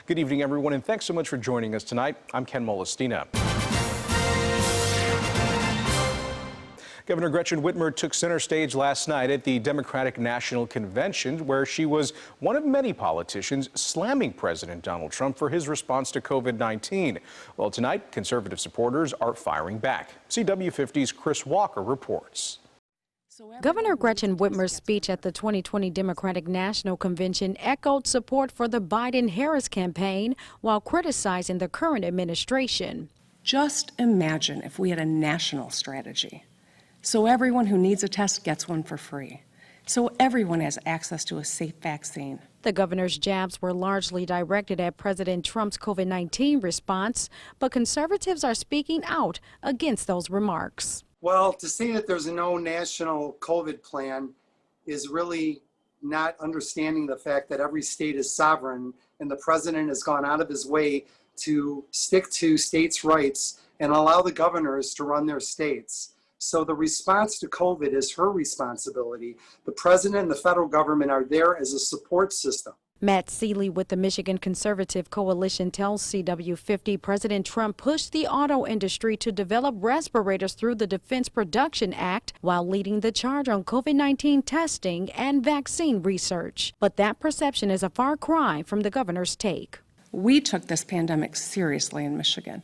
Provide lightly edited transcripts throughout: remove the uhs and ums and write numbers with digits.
Good evening, everyone, and thanks so much for joining us tonight. I'm Ken Molestina. Governor Gretchen Whitmer took center stage last night at the Democratic National Convention, where she was one of many politicians slamming President Donald Trump for his response to COVID-19. Well, tonight, conservative supporters are firing back. CW50's Chris Walker reports. Governor Gretchen Whitmer's speech at the 2020 Democratic National Convention echoed support for the Biden-Harris campaign while criticizing the current administration. Just imagine if we had a national strategy. So everyone who needs a test gets one for free. So everyone has access to a safe vaccine. The governor's jabs were largely directed at President Trump's COVID-19 response, but conservatives are speaking out against those remarks. Well, to say that there's no national COVID plan is really not understanding the fact that every state is sovereign and the president has gone out of his way to stick to states' rights and allow the governors to run their states. So the response to COVID is her responsibility. The president and the federal government are there as a support system. Matt Seeley with the Michigan Conservative Coalition tells CW50 President Trump pushed the auto industry to develop respirators through the Defense Production Act while leading the charge on COVID-19 testing and vaccine research. But that perception is a far cry from the governor's take. We took this pandemic seriously in Michigan.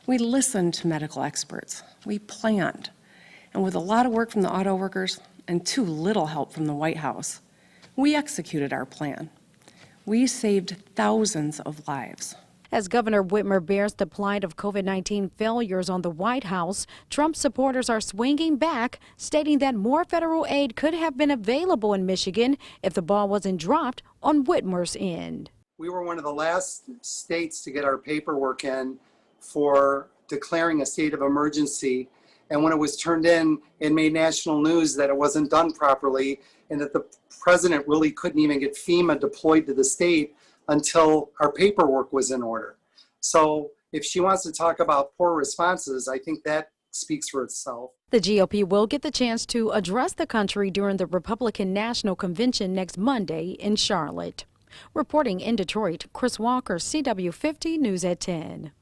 We listened to medical experts. We planned. And with a lot of work from the auto workers and too little help from the White House, we executed our plan. We saved thousands of lives. As Governor Whitmer bears the plight of COVID-19 failures on the White House, Trump supporters are swinging back, stating that more federal aid could have been available in Michigan if the ball wasn't dropped on Whitmer's end. We were one of the last states to get our paperwork in for declaring a state of emergency. And when it was turned in, it made national news that it wasn't done properly and that the president really couldn't even get FEMA deployed to the state until our paperwork was in order. So if she wants to talk about poor responses, I think that speaks for itself. The GOP will get the chance to address the country during the Republican National Convention next Monday in Charlotte. Reporting in Detroit, Chris Walker, CW50 News at 10.